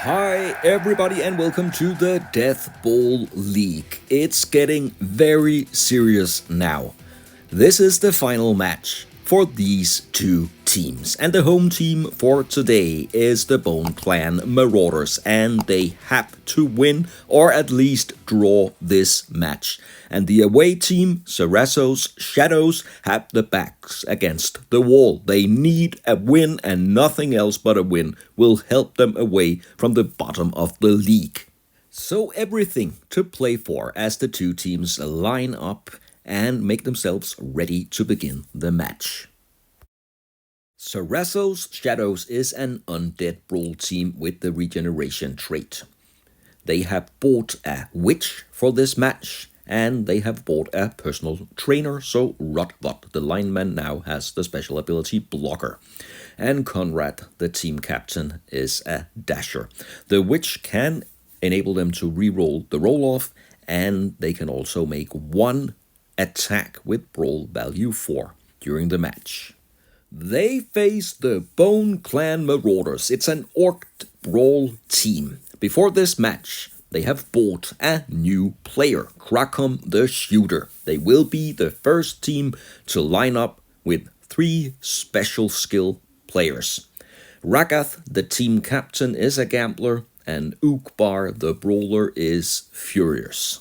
Hi everybody and welcome to the Deathball League. It's getting very serious now. This is the final match for these two teams, and the home team for today is the Bone Clan Marauders, and they have to win or at least draw this match. And the away team, Zarasso's Shadows, have the backs against the wall. They need a win, and nothing else but a win will help them away from the bottom of the league. So everything to play for as the two teams line up and make themselves ready to begin the match. Zarasso's Shadows is an undead brawl team with the regeneration trait. They have bought a witch for this match, and they have bought a personal trainer, so Rotbot, the lineman, now has the special ability Blocker. And Conrad, the team captain, is a dasher. The witch can enable them to reroll the roll-off, and they can also make one attack with brawl value 4 during the match. They face the Bone Clan Marauders. It's an Orc brawl team. Before this match, they have bought a new player, Krakom the Shooter. They will be the first team to line up with 3 special skill players. Ragath, the team captain, is a gambler, and Ukbar, the brawler, is furious.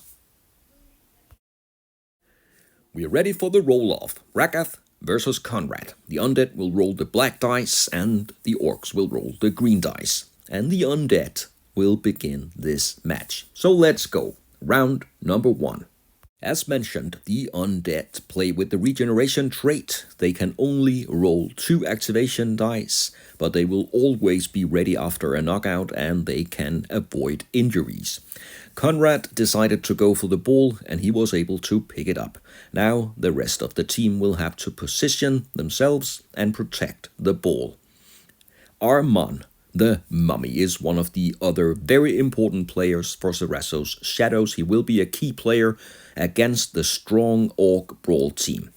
We are ready for the roll-off. Ragath versus Conrad. The Undead will roll the black dice, and the Orcs will roll the green dice. And the Undead will begin this match. So let's go. Round number 1. As mentioned, the Undead play with the regeneration trait. They can only roll 2 activation dice, but they will always be ready after a knockout, and they can avoid injuries. Conrad decided to go for the ball, and he was able to pick it up. Now the rest of the team will have to position themselves and protect the ball. Armon, the mummy, is one of the other very important players for Zarasso's Shadows. He will be a key player against the strong Orc brawl team.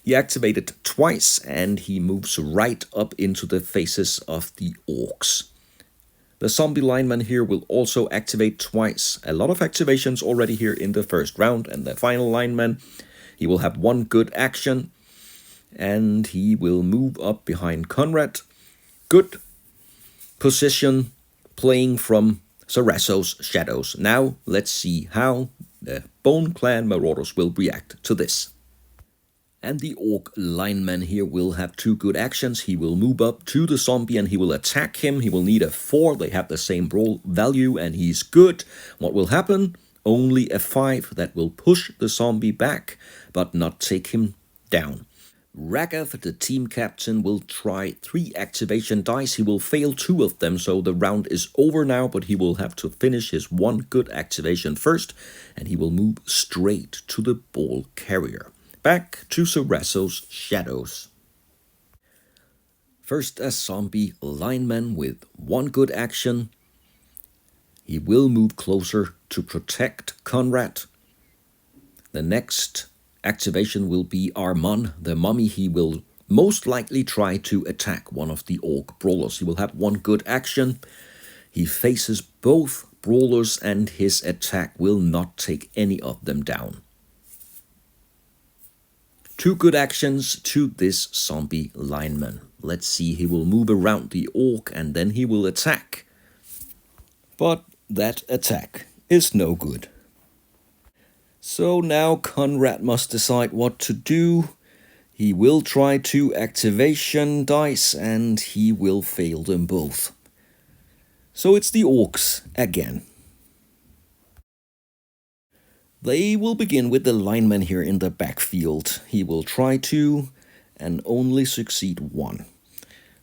He activated twice, and he moves right up into the faces of the Orcs. The zombie lineman here will also activate twice. A lot of activations already here in the first round. And the final lineman, he will have 1 good action, and he will move up behind Conrad. Good position playing from Zarasso's Shadows. Now let's see how the Bone Clan Marauders will react to this. And the Orc lineman here will have 2 good actions. He will move up to the zombie and he will attack him. He will need a 4. They have the same brawl value and he's good. What will happen? Only a 5 that will push the zombie back but not take him down. Ragath, the team captain, will try 3 activation dice. He will fail 2 of them, so the round is over now, but he will have to finish his 1 good activation first, and he will move straight to the ball carrier. Back to Zarasso's Shadows. First, a zombie lineman with 1 good action. He will move closer to protect Conrad. The next activation will be Armon, the mummy. He will most likely try to attack one of the Orc brawlers. He will have 1 good action. He faces both brawlers and his attack will not take any of them down. 2 good actions to this zombie lineman. Let's see, he will move around the Orc and then he will attack. But that attack is no good. So now Conrad must decide what to do. He will try 2 activation dice and he will fail them both. So it's the Orcs again. They will begin with the lineman here in the backfield. He will try 2 and only succeed 1.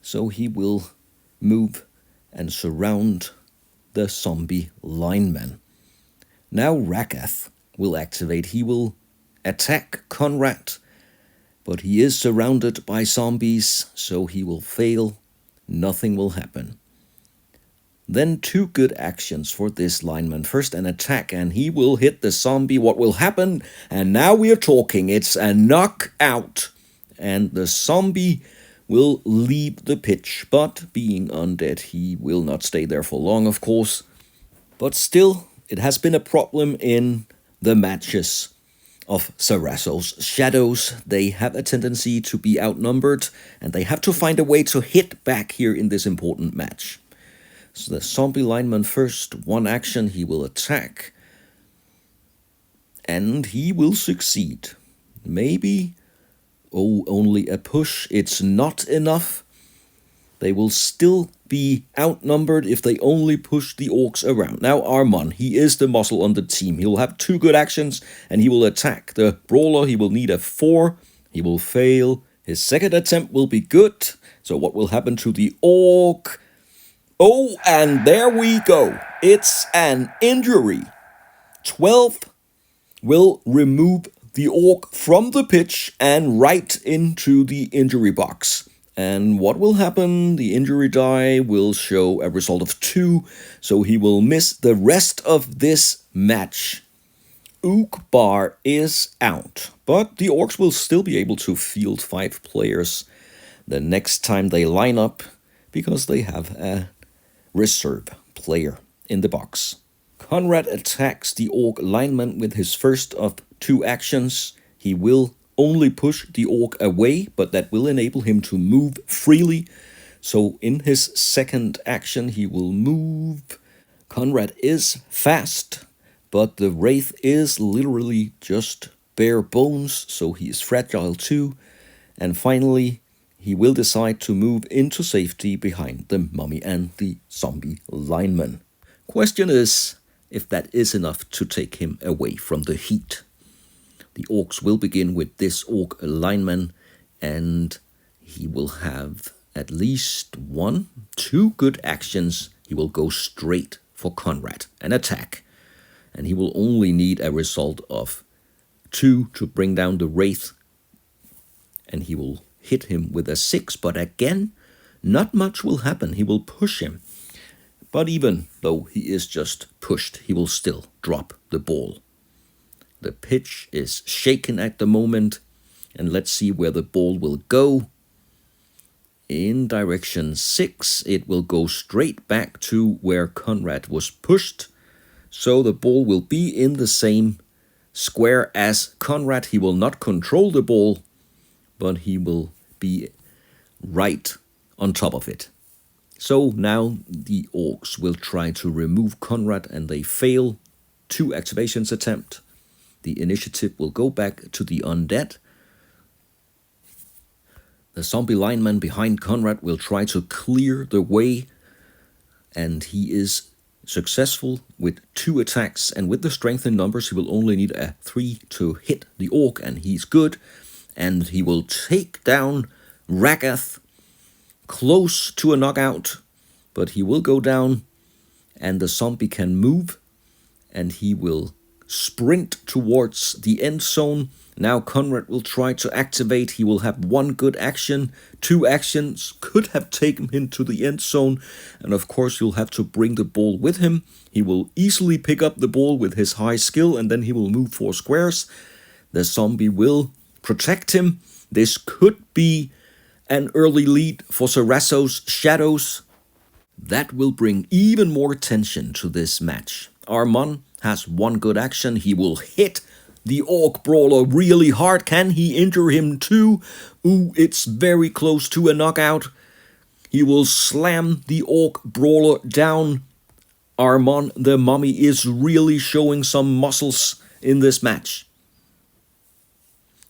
So he will move and surround the zombie lineman. Now Ragath will activate. He will attack Conrad, but he is surrounded by zombies, so he will fail. Nothing will happen. Then 2 good actions for this lineman. First an attack and he will hit the zombie. What will happen? And now we are talking. It's a knockout. And the zombie will leave the pitch, but being undead, he will not stay there for long, of course. But still, it has been a problem in the matches of Zarasso's shadows. They have a tendency to be outnumbered, and they have to find a way to hit back here in this important match. So the zombie lineman first, one action, he will attack, and he will succeed. Maybe, only a push, it's not enough. They will still be outnumbered if they only push the orcs around. Now Armon, he is the muscle on the team. He will have 2 good actions, and he will attack. The brawler, he will need a 4. He will fail. His second attempt will be good. So what will happen to the orc? Oh, and there we go. It's an injury. 12 will remove the orc from the pitch and right into the injury box. And what will happen? The injury die will show a result of 2, so he will miss the rest of this match. Uqbar is out, but the orcs will still be able to field 5 players the next time they line up, because they have a reserve player in the box. Conrad attacks the orc lineman with his first of 2 actions. He will only push the orc away, but that will enable him to move freely. So in his second action, he will move. Conrad is fast, but the wraith is literally just bare bones, so he is fragile too. And finally, he will decide to move into safety behind the mummy and the zombie lineman. Question is if that is enough to take him away from the heat. The orcs will begin with this orc lineman, and he will have at least 1, 2 good actions. He will go straight for Conrad and attack, and he will only need a result of 2 to bring down the wraith, and he will hit him with a 6, but again, not much will happen. He will push him, but even though he is just pushed, he will still drop the ball. The pitch is shaken at the moment, and let's see where the ball will go. In direction 6, it will go straight back to where Conrad was pushed. So the ball will be in the same square as Conrad. He will not control the ball, but he will be right on top of it. So now the orcs will try to remove Conrad, and they fail. 2 activations attempt. The initiative will go back to the undead. The zombie lineman behind Conrad will try to clear the way, and he is successful with 2 attacks, and with the strength in numbers he will only need a 3 to hit the orc, and he's good. And he will take down Ragath, close to a knockout, but he will go down, and the zombie can move, and he will sprint towards the end zone. Now Conrad will try to activate. He will have 1 good action. 2 actions could have taken him to the end zone, and of course you'll have to bring the ball with him. He will easily pick up the ball with his high skill, and then he will move 4 squares. The zombie will protect him. This could be an early lead for Zarasso's shadows. That will bring even more tension to this match. Armon has 1 good action. He will hit the orc brawler really hard. Can he injure him too? Ooh, it's very close to a knockout. He will slam the orc brawler down. Armon the mummy is really showing some muscles in this match.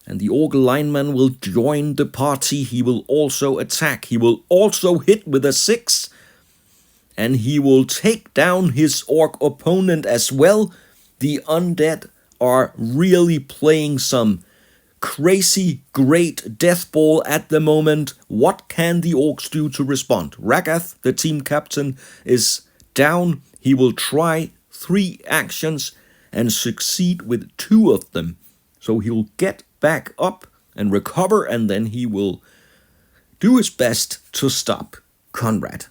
And the orc lineman will join the party. He will also attack. He will also hit with a 6. And he will take down his orc opponent as well. The undead are really playing some crazy great deathball at the moment. What can the orcs do to respond? Ragath, the team captain, is down. He will try 3 actions and succeed with 2 of them. So he'll get back up and recover, and then he will do his best to stop Conrad.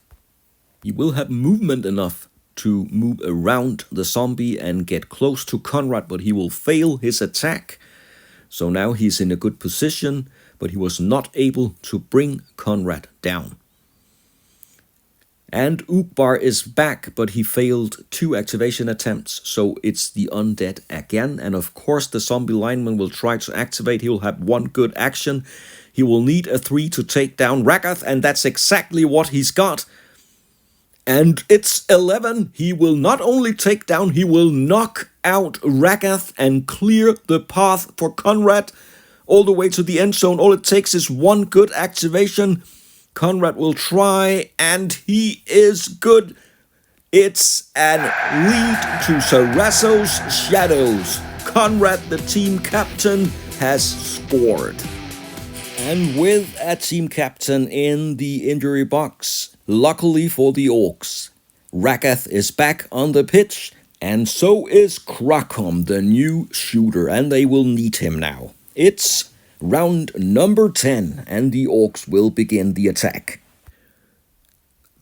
He will have movement enough to move around the zombie and get close to Conrad, but he will fail his attack. So now he's in a good position, but he was not able to bring Conrad down. And Uqbar is back, but he failed 2 activation attempts, so it's the Undead again. And of course the zombie lineman will try to activate. He will have 1 good action. He will need a 3 to take down Ragath, and that's exactly what he's got. And it's 11. He will not only take down, he will knock out Ragath and clear the path for Conrad all the way to the end zone. All it takes is 1 good activation. Conrad will try, and he is good. It's an lead to Zarasso's Shadows. Conrad, the team captain, has scored. And with a team captain in the injury box, luckily for the Orcs, Ragath is back on the pitch, and so is Krakom, the new shooter, and they will need him now. It's round number 10, and the Orcs will begin the attack.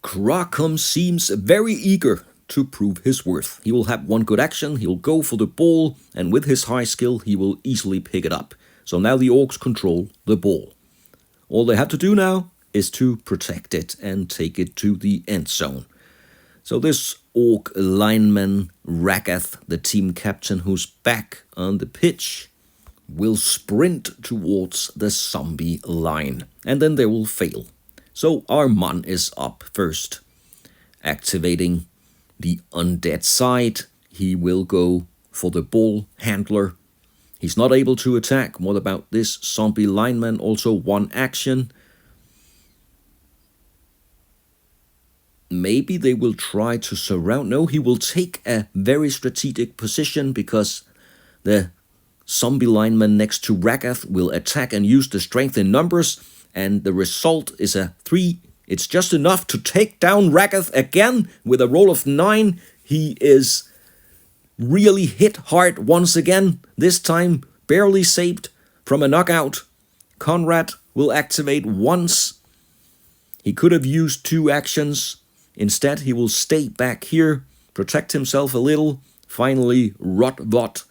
Krakom seems very eager to prove his worth. He will have 1 good action, he'll go for the ball, and with his high skill, he will easily pick it up. So now the Orcs control the ball. All they have to do now is to protect it and take it to the end zone. So this Orc lineman, Ragath, the team captain who's back on the pitch, will sprint towards the zombie line, and then they will fail. So our Mon is up first. Activating the Undead side, he will go for the ball handler. He's not able to attack. What about this zombie lineman? Also 1 action. Maybe they will try to surround. No, he will take a very strategic position because the zombie lineman next to Ragath will attack and use the strength in numbers, and the result is a 3. It's just enough to take down Ragath again with a roll of 9. He is really hit hard once again, this time barely saved from a knockout. Conrad will activate once. He could have used 2 actions. Instead, he will stay back here, protect himself a little. Finally, Rotvot,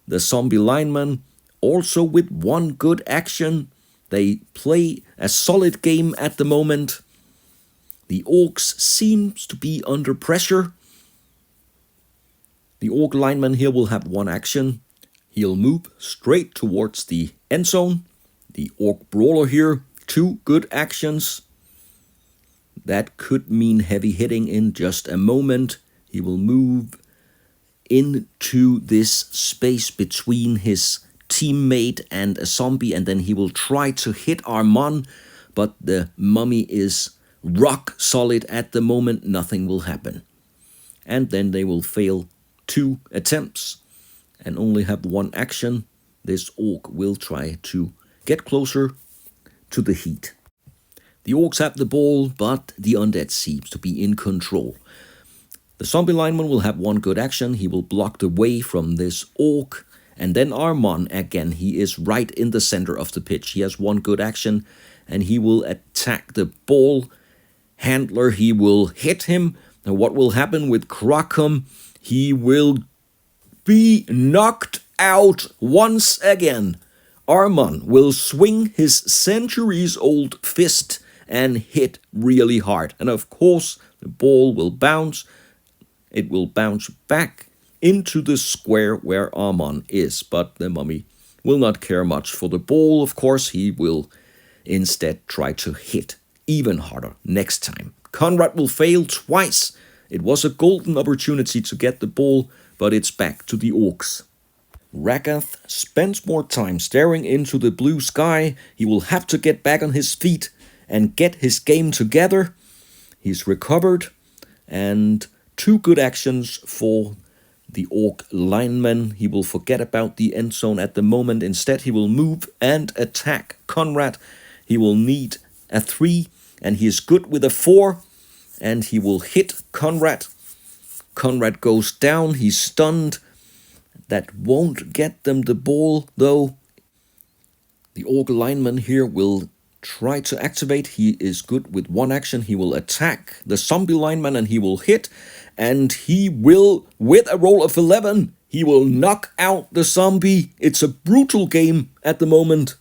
the zombie lineman, also with 1 good action. They play a solid game at the moment. The Orcs seems to be under pressure. The Orc lineman here will have 1 action. He'll move straight towards the end zone. The Orc brawler here, 2 good actions. That could mean heavy hitting in just a moment. He will move into this space between his teammate and a zombie, and then he will try to hit our Mon, but the mummy is rock solid at the moment. Nothing will happen. And then they will fail 2 attempts and only have 1 action. This Orc will try to get closer to the heat. The Orcs have the ball, but the Undead seems to be in control. The zombie lineman will have 1 good action. He will block the way from this Orc. And then Armon, again, he is right in the center of the pitch. He has 1 good action, and he will attack the ball handler. He will hit him. Now what will happen with Krakom? He will be knocked out once again. Armon will swing his centuries-old fist and hit really hard. And of course, the ball will bounce. It will bounce back into the square where Armon is. But the mummy will not care much for the ball. Of course, he will instead try to hit even harder next time. Conrad will fail twice. It was a golden opportunity to get the ball, but it's back to the Orcs. Ragath spends more time staring into the blue sky. He will have to get back on his feet and get his game together. He's recovered, and 2 good actions for the Orc lineman. He will forget about the end zone at the moment. Instead, he will move and attack Conrad. He will need a 3, and he is good with a 4, and he will hit Conrad. Conrad goes down. He's stunned. That won't get them the ball, though. The Orc lineman here will try to activate. He is good with 1 action. He will attack the zombie lineman, and he will hit. And he will, with a roll of 11, he will knock out the zombie. It's a brutal game at the moment.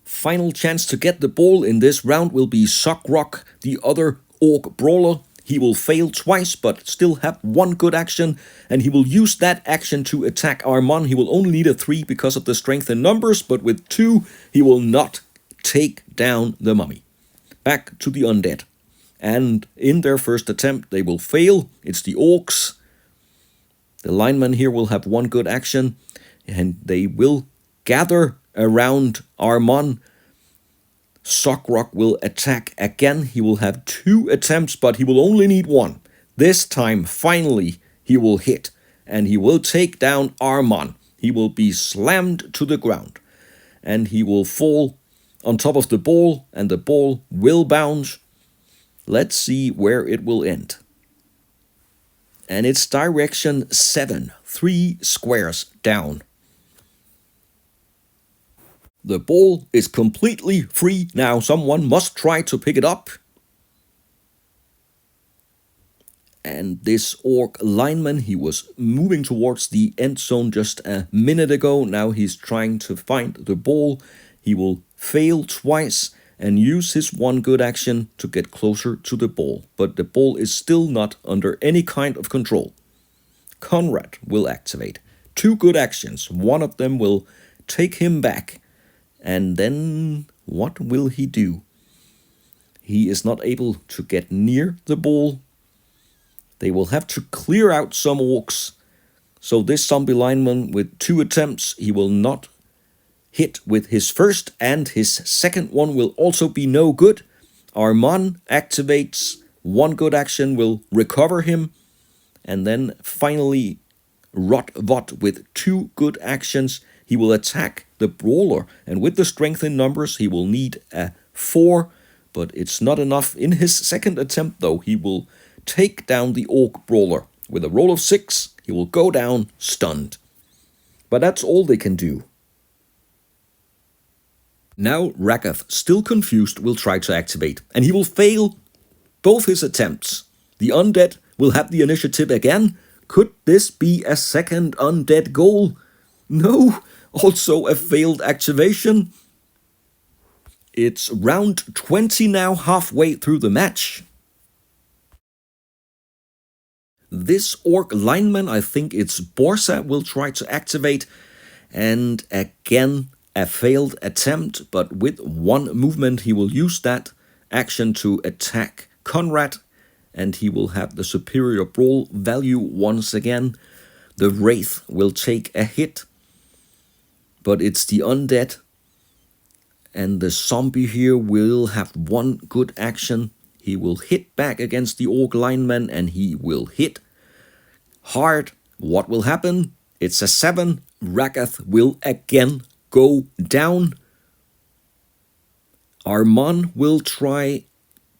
final chance to get the ball in this round will be Sockrock, the other Orc Brawler. He will fail twice, but still have one good action, and he will use that action to attack Armon. He will only need a 3 because of the strength in numbers, but with 2, he will not take down the mummy. Back to the Undead. And in their first attempt, they will fail. It's the Orcs. The linemen here will have one good action, and they will gather around Armon. Sockrock will attack again. He will have 2 attempts, but he will only need 1. This time, finally, he will hit, and he will take down Armon. He will be slammed to the ground, and he will fall on top of the ball, and the ball will bounce. Let's see where it will end. And it's direction 7, 3 squares down. The ball is completely free now. Someone must try to pick it up. And this Orc lineman, he was moving towards the end zone just a minute ago. Now he's trying to find the ball. He will fail twice and use his one good action to get closer to the ball. But the ball is still not under any kind of control. Conrad will activate 2 good actions. One of them will take him back. And then what will he do? He is not able to get near the ball. They will have to clear out some Orcs. So this zombie lineman with 2 attempts, he will not hit with his first, and his second one will also be no good. Armon activates 1 good action, will recover him. And then finally Rotvot with 2 good actions. He will attack the Brawler, and with the strength in numbers, he will need a 4, but it's not enough. In his second attempt, though, he will take down the Orc Brawler. With a roll of 6, he will go down stunned. But that's all they can do. Now Rakath, still confused, will try to activate, and he will fail both his attempts. The Undead will have the initiative again. Could this be a second Undead goal? No! Also a failed activation. It's round 20 now, halfway through the match. This Orc lineman, I think it's Borsa, will try to activate. And again, a failed attempt, but with 1 movement, he will use that action to attack Conrad. And he will have the superior brawl value once again. The Wraith will take a hit. But it's the Undead, and the zombie here will have 1 good action. He will hit back against the Orc lineman, and he will hit hard. What will happen? It's a 7. Rakath will again go down. Armon will try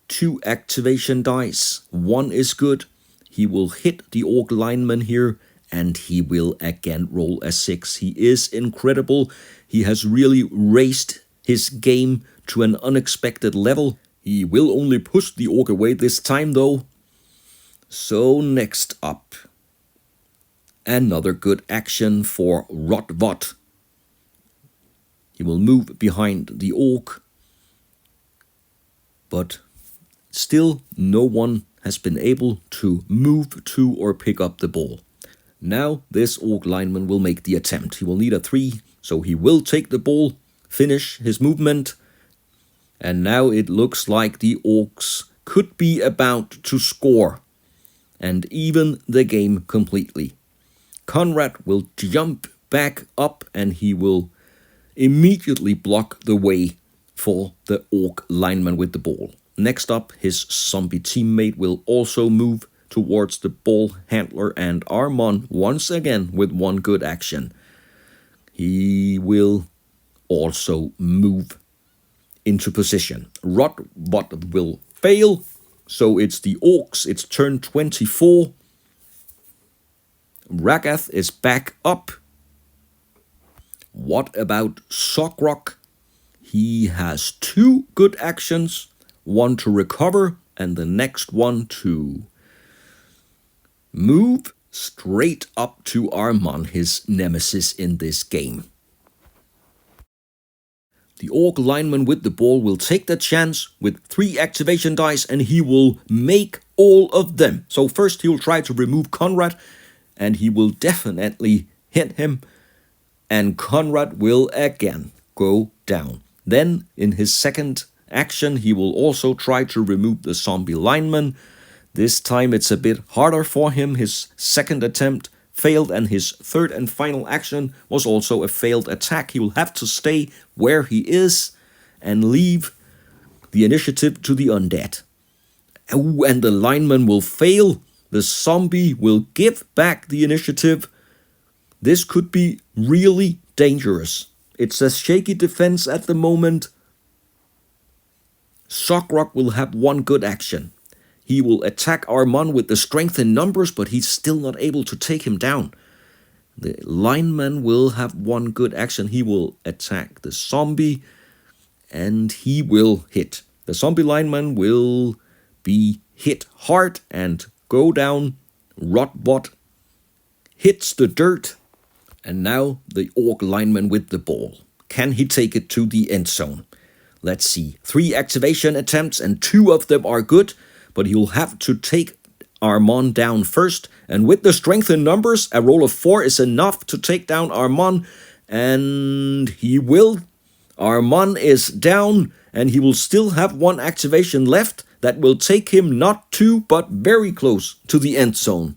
2 activation dice. 1 is good. He will hit the Orc lineman here, and he will again roll a 6. He is incredible. He has really raised his game to an unexpected level. He will only push the Orc away this time, though. So next up, another good action for Rotvot. He will move behind the Orc, but still no one has been able to move to or pick up the ball. Now this Orc lineman will make the attempt. He will need a 3, so he will take the ball, finish his movement. And now it looks like the Orcs could be about to score and even the game completely. Conrad will jump back up, and he will immediately block the way for the Orc lineman with the ball. Next up, his zombie teammate will also move towards the ball handler, and Armon once again with 1 good action. He will also move into position. Rotvot will fail, so it's the Orcs. It's turn 24. Rakath is back up. What about Sockrock? He has 2 good actions, 1 to recover and the next one to move straight up to Armon, his nemesis in this game. The Orc lineman with the ball will take the chance with 3 activation dice and he will make all of them. So first he will try to remove Conrad and he will definitely hit him. And Conrad will again go down. Then in his second action he will also try to remove the zombie lineman. This time it's a bit harder for him. His second attempt failed and his third and final action was also a failed attack. He will have to stay where he is and leave the initiative to the undead. Oh, and the lineman will fail. The zombie will give back the initiative. This could be really dangerous. It's a shaky defense at the moment. Sockrock will have one good action. He will attack Armand with the strength in numbers, but he's still not able to take him down. The lineman will have one good action. He will attack the zombie, and he will hit. The zombie lineman will be hit hard and go down. Rotbot hits the dirt. And now the Orc lineman with the ball. Can he take it to the end zone? Let's see. 3 activation attempts and 2 of them are good. But he'll have to take Armand down first. And with the strength in numbers, a roll of 4 is enough to take down Armand. And he will. Armand is down. And he will still have 1 activation left. That will take him not too, but very close to the end zone.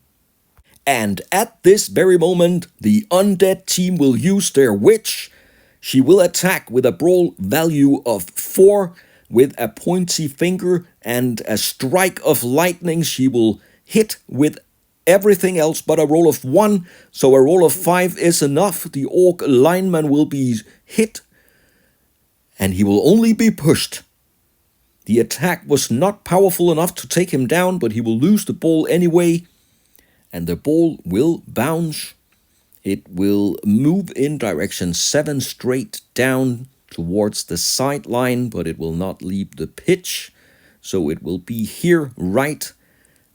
And at this very moment, the Undead team will use their Witch. She will attack with a brawl value of 4. With a pointy finger and a strike of lightning, she will hit with everything else but a roll of 1. So a roll of 5 is enough. The Orc lineman will be hit and he will only be pushed. The attack was not powerful enough to take him down, but he will lose the ball anyway. And the ball will bounce. It will move in direction 7 straight down towards the sideline, but it will not leave the pitch. So it will be here right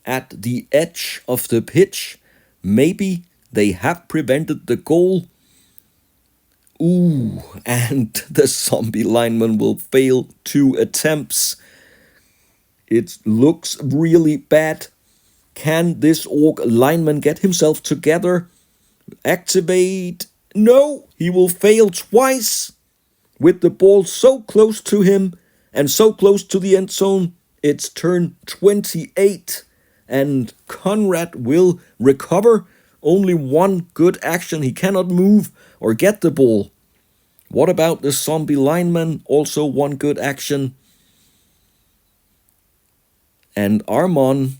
at the edge of the pitch. Maybe they have prevented the goal. Ooh, and the zombie lineman will fail 2 attempts. It looks really bad. Can this Orc lineman get himself together? Activate. No, he will fail twice. With the ball so close to him and so close to the end zone, it's turn 28 and Conrad will recover. Only 1 good action. He cannot move or get the ball. What about the zombie lineman? Also 1 good action. And Armand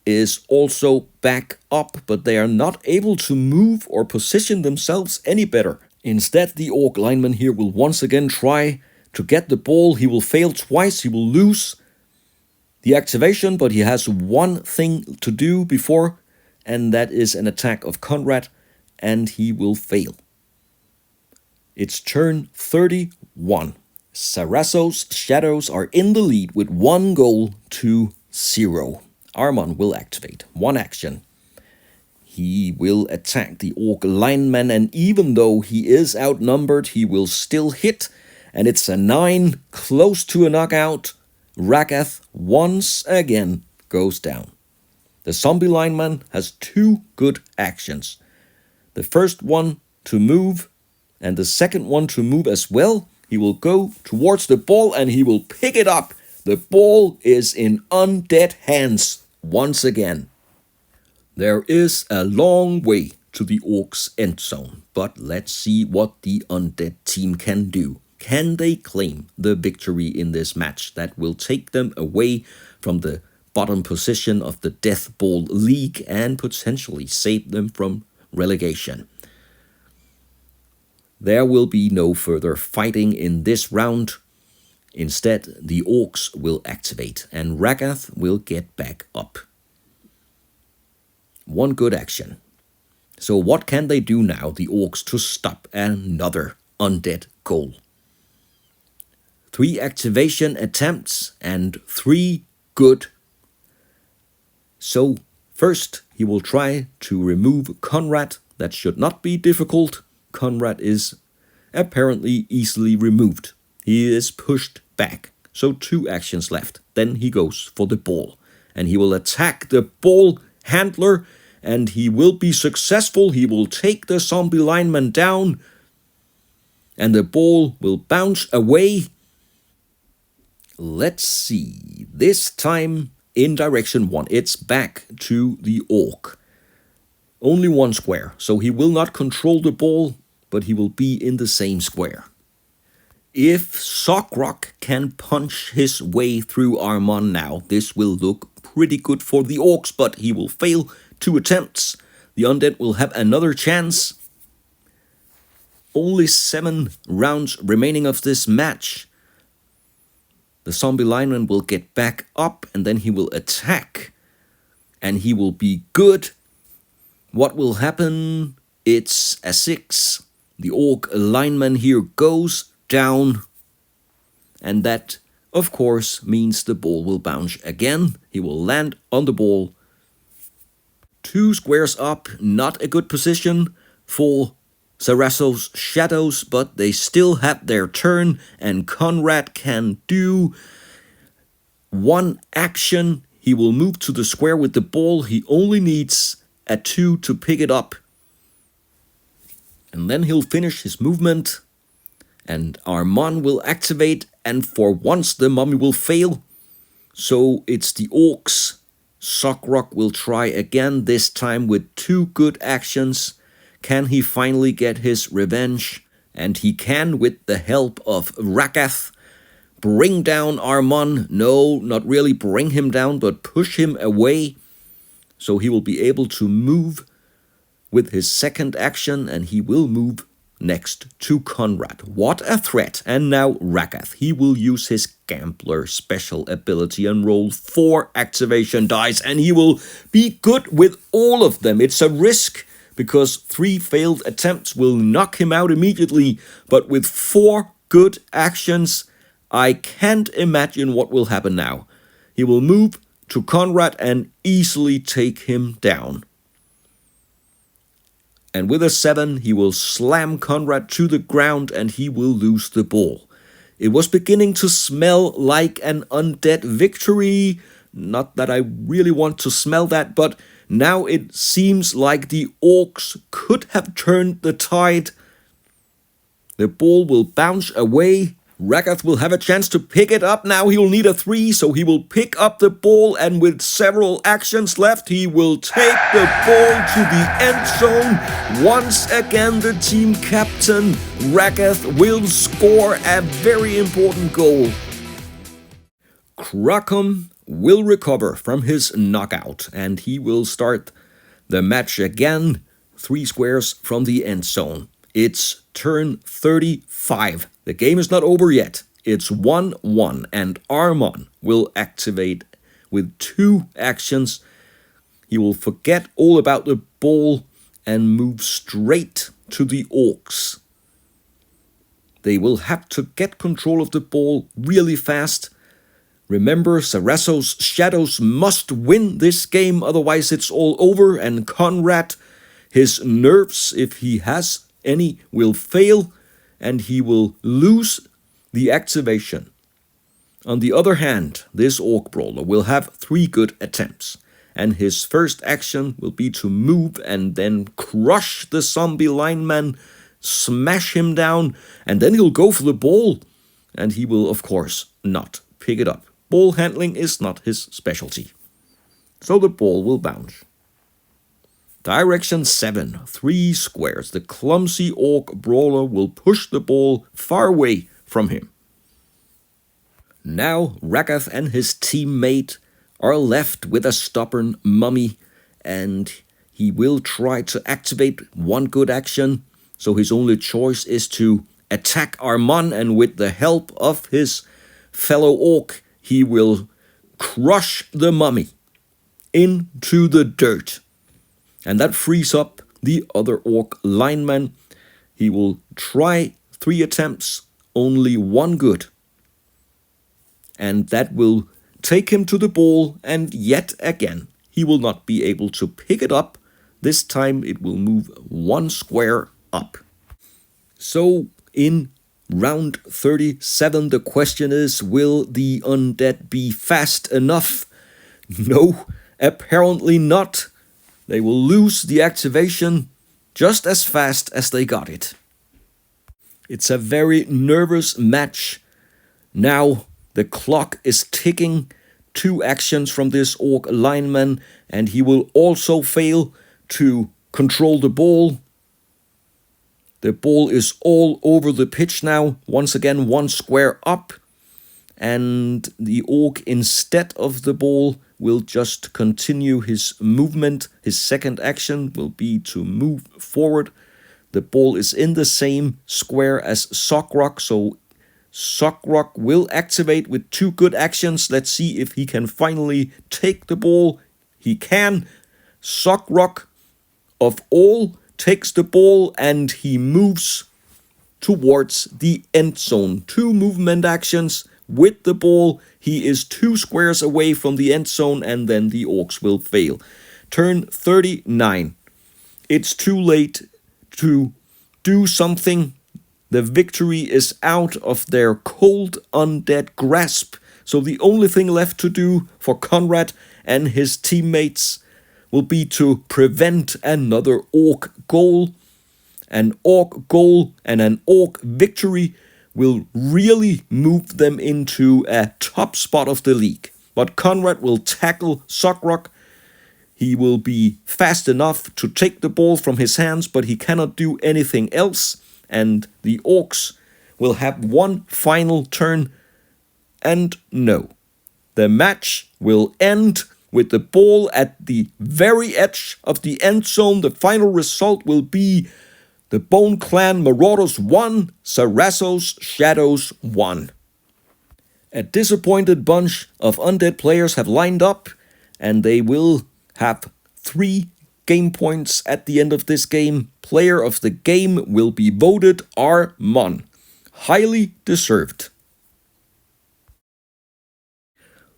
is also back up, but they are not able to move or position themselves any better. Instead, the Orc lineman here will once again try to get the ball. He will fail twice. He will lose the activation, but he has 1 thing to do before, and that is an attack of Conrad, and he will fail. It's turn 31. Zarasso's Shadows are in the lead with 1 goal to 0. Armand will activate 1 action. He will attack the Orc lineman, and even though he is outnumbered, he will still hit. And it's a 9, close to a knockout. Ragath once again goes down. The zombie lineman has 2 good actions. The first one to move, and the second one to move as well. He will go towards the ball, and he will pick it up. The ball is in undead hands once again. There is a long way to the Orcs' end zone, but let's see what the Undead team can do. Can they claim the victory in this match that will take them away from the bottom position of the Deathball League and potentially save them from relegation? There will be no further fighting in this round. Instead, the Orcs will activate and Ragath will get back up. 1 good action. So what can they do now, the Orcs, to stop another undead goal? 3 activation attempts and 3 good. So first he will try to remove Conrad. That should not be difficult. Conrad is apparently easily removed. He is pushed back. So 2 actions left. Then he goes for the ball. And he will attack the ball handler. And he will be successful. He will take the zombie lineman down. And the ball will bounce away. Let's see. This time in direction 1. It's back to the orc. Only 1 square. So he will not control the ball, but he will be in the same square. If Sockrock can punch his way through Armon now, this will look pretty good for the orcs, but he will fail 2 attempts. The undead will have another chance. Only 7 rounds remaining of this match. The zombie lineman will get back up and then he will attack. And he will be good. What will happen? It's a 6. The orc lineman here goes down. And that, of course, means the ball will bounce again. He will land on the ball. 2 squares up, not a good position for Zarasso's shadows, but they still have their turn, and Conrad can do 1 action. He will move to the square with the ball. He only needs a 2 to pick it up. And then he'll finish his movement. And Armon will activate, and for once the mummy will fail. So it's the orcs. Sockrock will try again, this time with 2 good actions. Can he finally get his revenge? And he can, with the help of Rakath. Bring down Armon. No, not really bring him down, but push him away. So he will be able to move with his second action, and he will move next to Conrad. What a threat. And now Rakath. He will use his Gambler special ability and roll 4 activation dice, and he will be good with all of them. It's a risk because 3 failed attempts will knock him out immediately, but with 4 good actions, I can't imagine what will happen now. He will move to Conrad and easily take him down. And with a 7, he will slam Conrad to the ground and he will lose the ball. It was beginning to smell like an undead victory. Not that I really want to smell that, but now it seems like the orcs could have turned the tide. The ball will bounce away. Rakath will have a chance to pick it up. Now he'll need a 3, so he will pick up the ball, and with several actions left, he will take the ball to the end zone. Once again, the team captain, Rakath, will score a very important goal. Crockham will recover from his knockout, and he will start the match again, 3 squares from the end zone. It's turn 35. The game is not over yet. It's 1-1, and Armon will activate with 2 actions. He will forget all about the ball and move straight to the orcs. They will have to get control of the ball really fast. Remember, Zarasso's shadows must win this game, otherwise it's all over, and Conrad, his nerves, if he has any, will fail, and he will lose the activation. On the other hand, this orc brawler will have 3 good attempts, and his first action will be to move and then crush the zombie lineman, smash him down, and then he'll go for the ball, and he will, of course, not pick it up. Ball handling is not his specialty. So the ball will bounce. Direction 7, 3 squares. The clumsy orc brawler will push the ball far away from him. Now Rakath and his teammate are left with a stubborn mummy, and he will try to activate 1 good action. So his only choice is to attack Armon, and with the help of his fellow orc, he will crush the mummy into the dirt. And that frees up the other orc lineman. He will try 3 attempts, only 1 good. And that will take him to the ball, and yet again, he will not be able to pick it up. This time it will move 1 square up. So In round 37, the question is, will the Undead be fast enough? No, apparently not. They will lose the activation just as fast as they got it. It's a very nervous match. Now the clock is ticking. 2 actions from this Orc lineman, and he will also fail to control the ball. The ball is all over the pitch now. Once again, 1 square up. And the Orc, instead of the ball, will just continue his movement. His second action will be to move forward. The ball is in the same square as Sockrock, so Sockrock will activate with 2 good actions. Let's see if he can finally take the ball. He can. Sockrock, of all, takes the ball and he moves towards the end zone. 2 movement actions with the ball. He is 2 squares away from the end zone, and then the Orcs will fail. Turn 39. It's too late to do something. The victory is out of their cold undead grasp. So the only thing left to do for Conrad and his teammates will be to prevent another Orc goal. An Orc goal and an Orc victory will really move them into a top spot of the league. But Conrad will tackle Sockrock. He will be fast enough to take the ball from his hands, but he cannot do anything else. And the Orcs will have 1 final turn. And no, the match will end with the ball at the very edge of the end zone. The final result will be the Bone Clan Marauders 1, Zarasso's Shadows 1. A disappointed bunch of Undead players have lined up, and they will have 3 game points at the end of this game. Player of the game will be voted Armon. Highly deserved.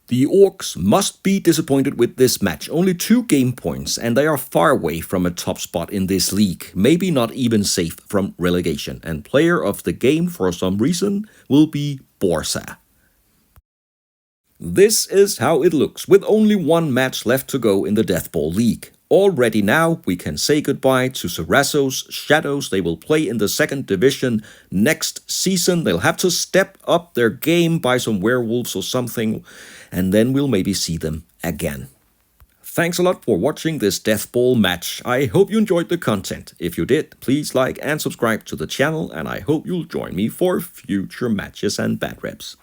The Orcs must be disappointed with this match. Only 2 game points, and they are far away from a top spot in this league. Maybe not even safe from relegation. And player of the game, for some reason, will be Borsa. This is how it looks, with only 1 match left to go in the Deathball League. Already now, we can say goodbye to Zarasso's Shadows. They will play in the 2nd division next season. They'll have to step up their game, buy some werewolves or something, and then we'll maybe see them again. Thanks a lot for watching this Deathball match. I hope you enjoyed the content. If you did, please like and subscribe to the channel, and I hope you'll join me for future matches and bad reps.